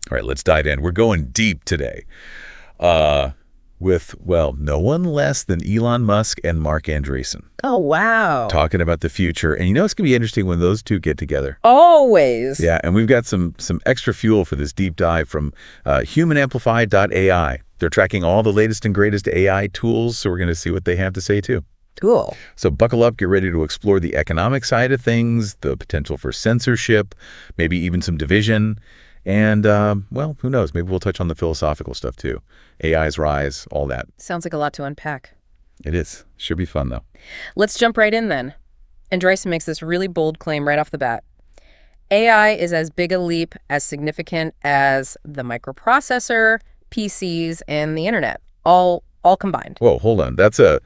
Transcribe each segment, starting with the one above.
All right, let's dive in. We're going deep today uh, with, well, no one less than Elon Musk and Mark Andreessen Oh, wow. talking about the future. And you know it's going to be interesting when those two get together. Always. Yeah, and we've got some extra fuel for this deep dive from humanamplified.ai. They're tracking all the latest and greatest AI tools, so we're going to see what they have to say too. Cool. So buckle up, get ready to explore the economic side of things, the potential for censorship, maybe even some division. And, well, who knows? Maybe we'll touch on the philosophical stuff too. AI's rise, all that. Sounds like a lot to unpack. It is. Should be fun, though. Let's jump right in then. Andreessen makes this really bold claim right off the bat. AI is as big a leap, as significant as the microprocessor, PCs, and the internet, all combined. Whoa, hold on. That's a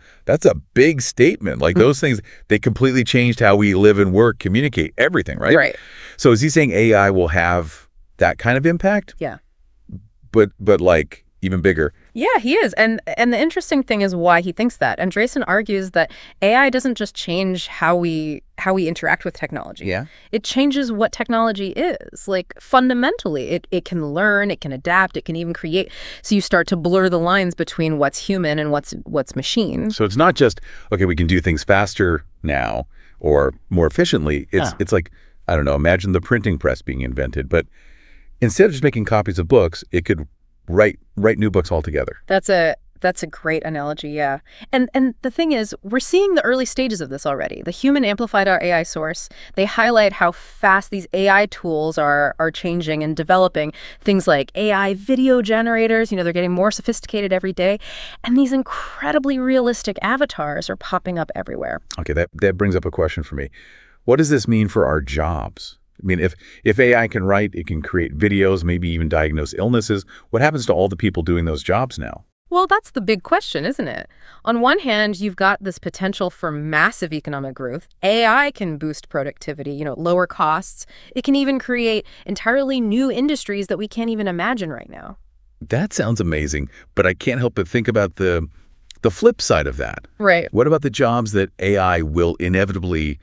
big statement. Like those things, they completely changed how we live and work, communicate, everything, right? Right. So is he saying AI will have that kind of impact? Yeah. But like even bigger? Yeah, he is. And the interesting thing is why he thinks that. Andreessen argues that AI doesn't just change how we interact with technology. Yeah. It changes what technology is. Like fundamentally, it can learn, it can adapt, it can even create. So you start to blur the lines between what's human and what's machine. So it's not just, okay, we can do things faster now or more efficiently. It's like, I don't know, imagine the printing press being invented, but instead of just making copies of books, it could write new books altogether. That's a great analogy, yeah. And the thing is, we're seeing the early stages of this already. The Human Amplified Our AI source, they highlight how fast these AI tools are changing and developing. Things like AI video generators, they're getting more sophisticated every day. And these incredibly realistic avatars are popping up everywhere. Okay, that brings up a question for me. What does this mean for our jobs? I mean, if AI can write, it can create videos, maybe even diagnose illnesses, what happens to all the people doing those jobs now? Well, that's the big question, isn't it? On one hand, you've got this potential for massive economic growth. AI can boost productivity, lower costs. It can even create entirely new industries that we can't even imagine right now. That sounds amazing, but I can't help but think about the flip side of that. Right. What about the jobs that AI will inevitably,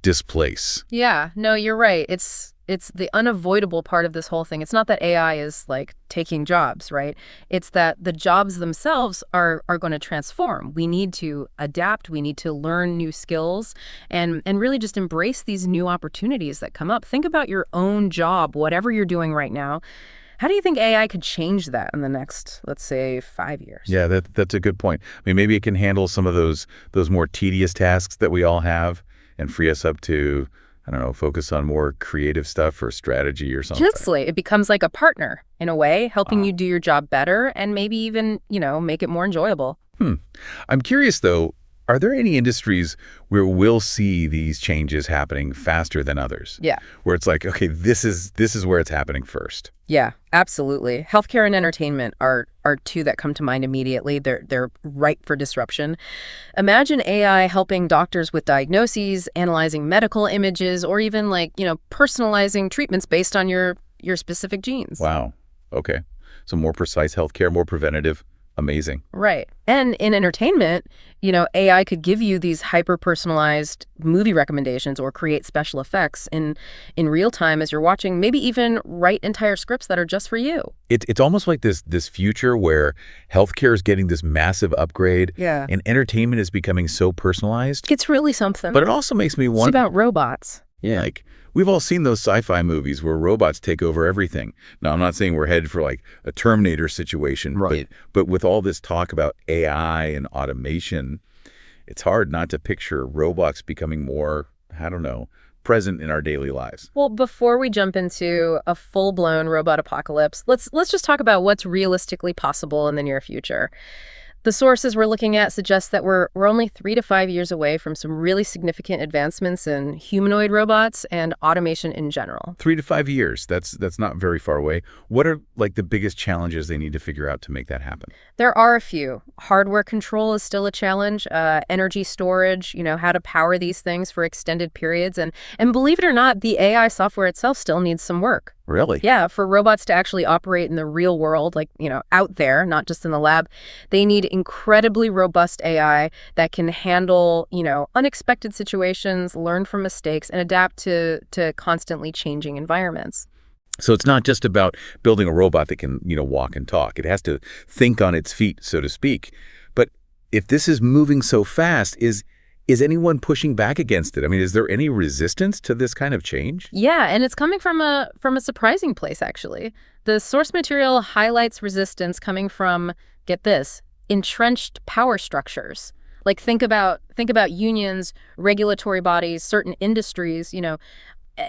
displace? Yeah, no, you're right. It's the unavoidable part of this whole thing. It's not that AI is taking jobs, right? It's that the jobs themselves are going to transform. We need to adapt. We need to learn new skills and really just embrace these new opportunities that come up. Think about your own job, whatever you're doing right now. How do you think AI could change that in the next, let's say, 5 years? Yeah, that's a good point. I mean, maybe it can handle some of those more tedious tasks that we all have and free us up to, I don't know, focus on more creative stuff or strategy or something. Justly, it becomes like a partner in a way, helping you do your job better and maybe even, make it more enjoyable. I'm curious, though, are there any industries where we'll see these changes happening faster than others? Yeah. Where it's like, okay, this is where it's happening first. Yeah, absolutely. Healthcare and entertainment are two that come to mind immediately. They're ripe for disruption. Imagine AI helping doctors with diagnoses, analyzing medical images, or even personalizing treatments based on your specific genes. Wow. Okay. So more precise healthcare, more preventative. Amazing. Right. And in entertainment, AI could give you these hyper-personalized movie recommendations or create special effects in real time as you're watching, maybe even write entire scripts that are just for you. It's almost like this future where healthcare is getting this massive upgrade. Yeah. And entertainment is becoming so personalized. It's really something. But it also makes me It's wonder. about robots. Yeah. We've all seen those sci-fi movies where robots take over everything. Now, I'm not saying we're headed for a Terminator situation, Right. But with all this talk about AI and automation, it's hard not to picture robots becoming more, I don't know, present in our daily lives. Well, before we jump into a full-blown robot apocalypse, let's just talk about what's realistically possible in the near future. The sources we're looking at suggest that we're only 3 to 5 years away from some really significant advancements in humanoid robots and automation in general. 3 to 5 years, that's not very far away. What are the biggest challenges they need to figure out to make that happen? There are a few. Hardware control is still a challenge, energy storage, how to power these things for extended periods. And believe it or not, the AI software itself still needs some work. Really? Yeah, for robots to actually operate in the real world, out there, not just in the lab, they need incredibly robust AI that can handle, unexpected situations, learn from mistakes, and adapt to constantly changing environments. So it's not just about building a robot that can, walk and talk. It has to think on its feet, so to speak. But if this is moving so fast, is anyone pushing back against it? I mean, is there any resistance to this kind of change? Yeah, and it's coming from a surprising place, actually. The source material highlights resistance coming from, get this, entrenched power structures. Like think about unions, regulatory bodies, certain industries,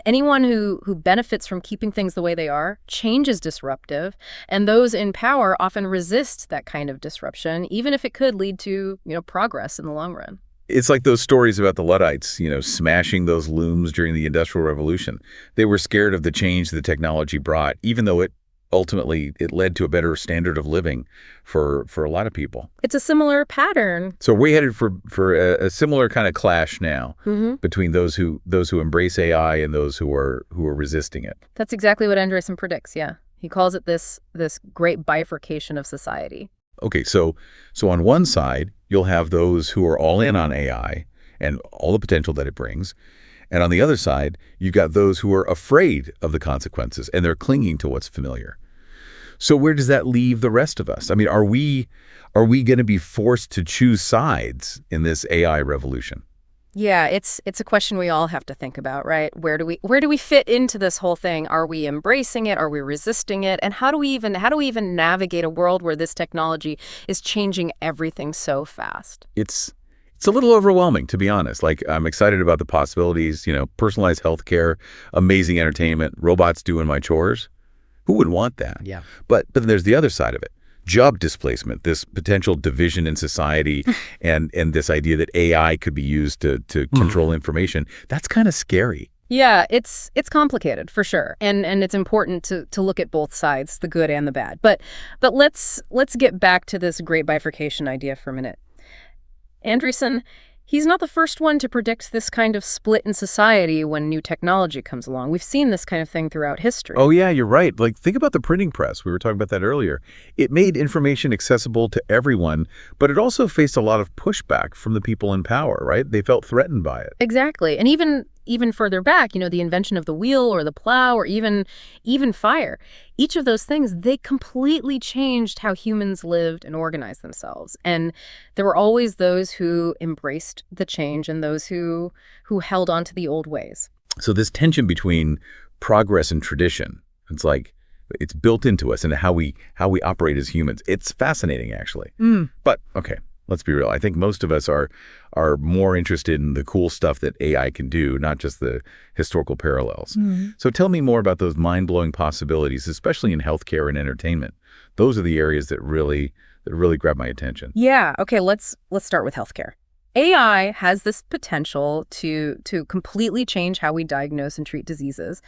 anyone who benefits from keeping things the way they are. Change is disruptive, and those in power often resist that kind of disruption, even if it could lead to, progress in the long run. It's like those stories about the Luddites, smashing those looms during the Industrial Revolution. They were scared of the change the technology brought, even though it led to a better standard of living for a lot of people. It's a similar pattern. So we're headed for a similar kind of clash now between those who embrace AI and those who are resisting it. That's exactly what Andreessen predicts, yeah. He calls it this great bifurcation of society. Okay, so on one side, you'll have those who are all in on AI and all the potential that it brings. And on the other side, you've got those who are afraid of the consequences and they're clinging to what's familiar. So where does that leave the rest of us? I mean, are we going to be forced to choose sides in this AI revolution? Yeah, it's a question we all have to think about, right? Where do we fit into this whole thing? Are we embracing it? Are we resisting it? And how do we even navigate a world where this technology is changing everything so fast? It's a little overwhelming, to be honest. Like, I'm excited about the possibilities, personalized healthcare, amazing entertainment, robots doing my chores. Who would want that? Yeah. But then there's the other side of it. Job displacement, this potential division in society, and this idea that AI could be used to control information. That's kind of scary. Yeah, it's complicated for sure, and it's important to look at both sides, the good and the bad. But let's get back to this great bifurcation idea for a minute. Andreessen, he's not the first one to predict this kind of split in society when new technology comes along. We've seen this kind of thing throughout history. Oh, yeah, you're right. Like, think about the printing press. We were talking about that earlier. It made information accessible to everyone, but it also faced a lot of pushback from the people in power, right? They felt threatened by it. Exactly. And even further back, the invention of the wheel or the plow or even fire. Each of those things, they completely changed how humans lived and organized themselves. And there were always those who embraced the change and those who held on to the old ways. So this tension between progress and tradition, it's built into us and how we operate as humans. It's fascinating, actually. But, okay, let's be real. I think most of us are more interested in the cool stuff that AI can do, not just the historical parallels. So tell me more about those mind-blowing possibilities, especially in healthcare and entertainment. Those are the areas that really grab my attention. Yeah. Okay. Let's start with healthcare. AI has this potential to completely change how we diagnose and treat diseases.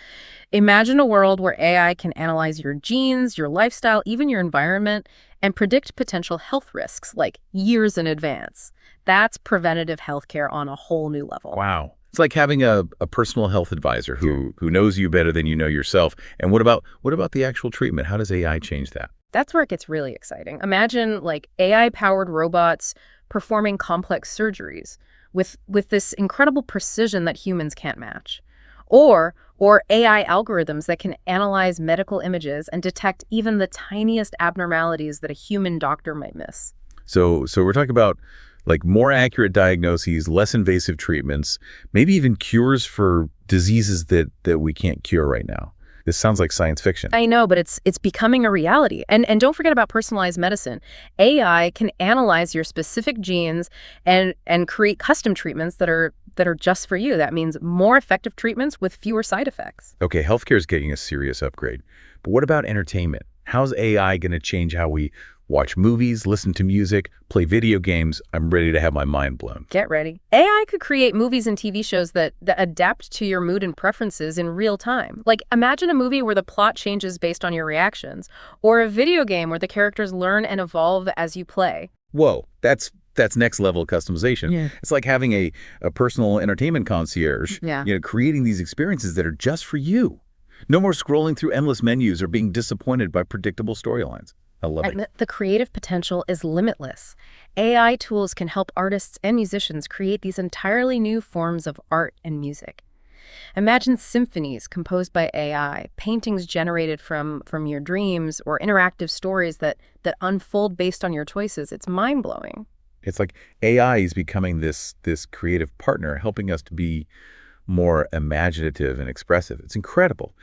Imagine a world where AI can analyze your genes, your lifestyle, even your environment, and predict potential health risks like years in advance. That's preventative healthcare on a whole new level. Wow. It's like having a personal health advisor who knows you better than you know yourself. And what about the actual treatment? How does AI change that? That's where it gets really exciting. Imagine like AI-powered robots performing complex surgeries with this incredible precision that humans can't match. Or AI algorithms that can analyze medical images and detect even the tiniest abnormalities that a human doctor might miss. So we're talking about like more accurate diagnoses, less invasive treatments, maybe even cures for diseases that we can't cure right now. This sounds like science fiction. I know, but it's becoming a reality. And don't forget about personalized medicine. AI can analyze your specific genes and create custom treatments that are just for you. That means more effective treatments with fewer side effects. Okay, healthcare is getting a serious upgrade. But what about entertainment? How's AI going to change how we watch movies, listen to music, play video games? I'm ready to have my mind blown. Get ready. AI could create movies and TV shows that adapt to your mood and preferences in real time. Like, imagine a movie where the plot changes based on your reactions, or a video game where the characters learn and evolve as you play. Whoa, that's next level customization. Yeah. It's like having a personal entertainment concierge, creating these experiences that are just for you. No more scrolling through endless menus or being disappointed by predictable storylines. I love it. The creative potential is limitless. AI tools can help artists and musicians create these entirely new forms of art and music. Imagine symphonies composed by AI, paintings generated from your dreams, or interactive stories that unfold based on your choices. It's mind-blowing. It's like AI is becoming this creative partner, helping us to be more imaginative and expressive. It's incredible.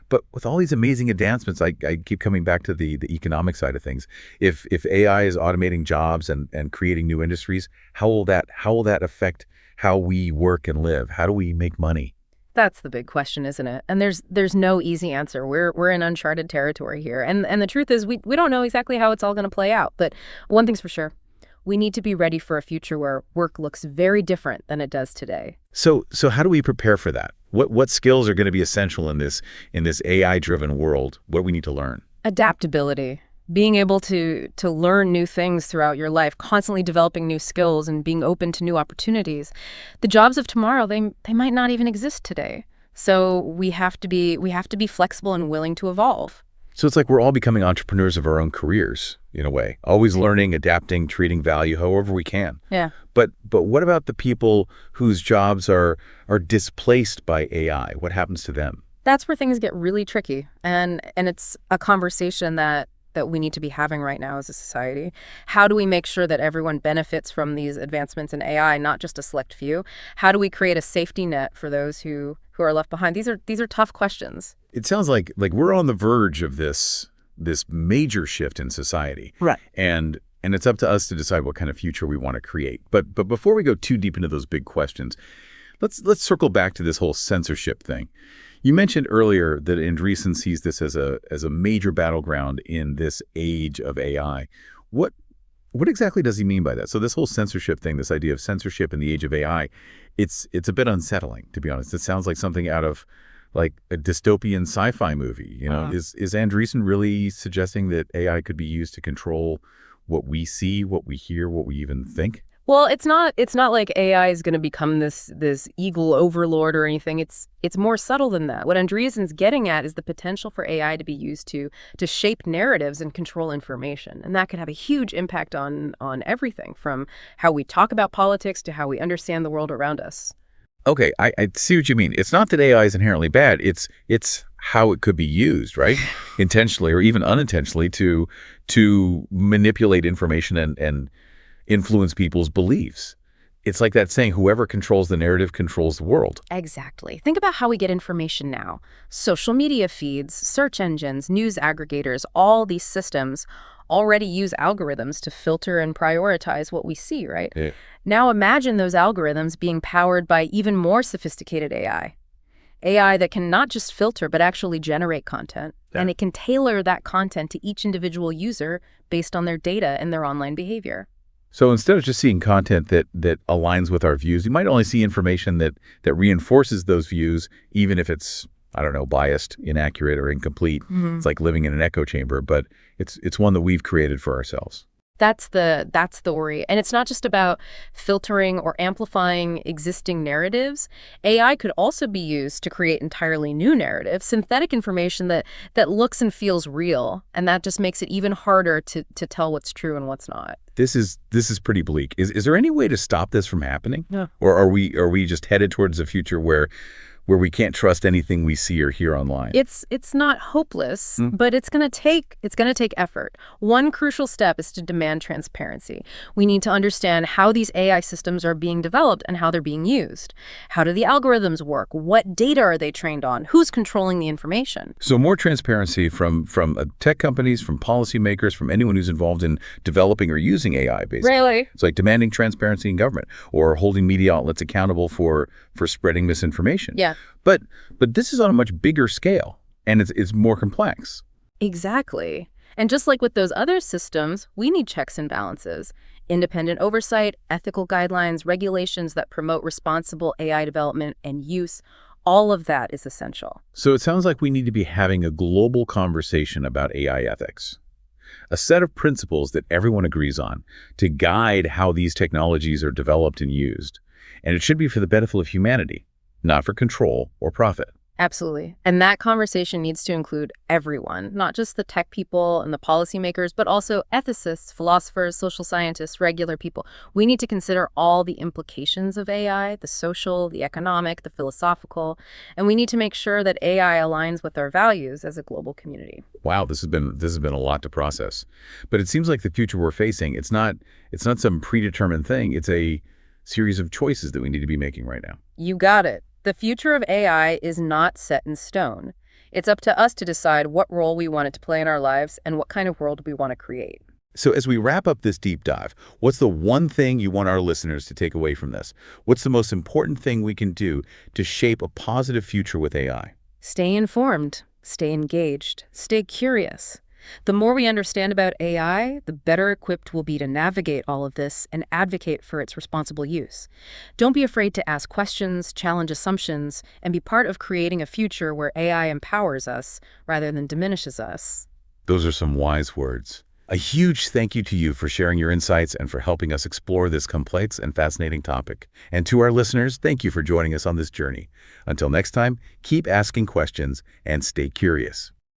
But with all these amazing advancements, I keep coming back to the economic side of things. If AI is automating jobs and creating new industries, how will that affect how we work and live? How do we make money? That's the big question, isn't it? And there's no easy answer. We're in uncharted territory here. And the truth is we don't know exactly how it's all going to play out. But one thing's for sure. We need to be ready for a future where work looks very different than it does today. So how do we prepare for that? What skills are going to be essential in this AI-driven world? What do we need to learn? Adaptability, being able to learn new things throughout your life, constantly developing new skills and being open to new opportunities. The jobs of tomorrow, they might not even exist today. So we have to be flexible and willing to evolve. So it's like we're all becoming entrepreneurs of our own careers, in a way, always learning, adapting, treating value however we can. Yeah. But what about the people whose jobs are displaced by AI? What happens to them? That's where things get really tricky. And it's a conversation that we need to be having right now as a society. How do we make sure that everyone benefits from these advancements in AI, not just a select few? How do we create a safety net for those who are left behind? These are tough questions. It sounds like we're on the verge of this major shift in society. Right. And it's up to us to decide what kind of future we want to create. But before we go too deep into those big questions, let's circle back to this whole censorship thing. You mentioned earlier that Andreessen sees this as a major battleground in this age of AI. What exactly does he mean by that? So this whole censorship thing, this idea of censorship in the age of AI, it's a bit unsettling, to be honest. It sounds like something out of like a dystopian sci-fi movie. Is Andreessen really suggesting that AI could be used to control what we see, what we hear, what we even think? Well, it's not like AI is going to become this evil overlord or anything. It's more subtle than that. What Andreessen's getting at is the potential for AI to be used to shape narratives and control information. And that could have a huge impact on everything from how we talk about politics to how we understand the world around us. Okay, I see what you mean. It's not that AI is inherently bad. It's how it could be used, right? Intentionally or even unintentionally to manipulate information and influence people's beliefs. It's like that saying, whoever controls the narrative controls the world. Exactly. Think about how we get information now. Social media feeds, search engines, news aggregators, all these systems already use algorithms to filter and prioritize what we see, right? Yeah. Now imagine those algorithms being powered by even more sophisticated AI. AI that can not just filter, but actually generate content. Yeah. And it can tailor that content to each individual user based on their data and their online behavior. So instead of just seeing content that aligns with our views, you might only see information that reinforces those views, even if it's, I don't know, biased, inaccurate, or incomplete. Mm-hmm. It's like living in an echo chamber, but it's one that we've created for ourselves. That's the worry. And it's not just about filtering or amplifying existing narratives. AI could also be used to create entirely new narratives, synthetic information that looks and feels real. And that just makes it even harder to tell what's true and what's not. This is pretty bleak. Is there any way to stop this from happening? Yeah. Or are we just headed towards a future where we can't trust anything we see or hear online? It's not hopeless, but it's going to take effort. One crucial step is to demand transparency. We need to understand how these AI systems are being developed and how they're being used. How do the algorithms work? What data are they trained on? Who's controlling the information? So more transparency from tech companies, from policymakers, from anyone who's involved in developing or using AI, basically. Really? It's like demanding transparency in government or holding media outlets accountable for spreading misinformation. Yeah. But this is on a much bigger scale, and it's more complex. Exactly. And just like with those other systems, we need checks and balances. Independent oversight, ethical guidelines, regulations that promote responsible AI development and use. All of that is essential. So it sounds like we need to be having a global conversation about AI ethics. A set of principles that everyone agrees on to guide how these technologies are developed and used. And it should be for the benefit of humanity, not for control or profit. Absolutely. And that conversation needs to include everyone, not just the tech people and the policymakers, but also ethicists, philosophers, social scientists, regular people. We need to consider all the implications of AI, the social, the economic, the philosophical, and we need to make sure that AI aligns with our values as a global community. Wow, this has been a lot to process. But it seems like the future we're facing, it's not some predetermined thing. It's a series of choices that we need to be making right now. You got it. The future of AI is not set in stone. It's up to us to decide what role we want it to play in our lives and what kind of world we want to create. So as we wrap up this deep dive, what's the one thing you want our listeners to take away from this? What's the most important thing we can do to shape a positive future with AI? Stay informed, stay engaged, stay curious. The more we understand about AI, the better equipped we'll be to navigate all of this and advocate for its responsible use. Don't be afraid to ask questions, challenge assumptions, and be part of creating a future where AI empowers us rather than diminishes us. Those are some wise words. A huge thank you to you for sharing your insights and for helping us explore this complex and fascinating topic. And to our listeners, thank you for joining us on this journey. Until next time, keep asking questions and stay curious.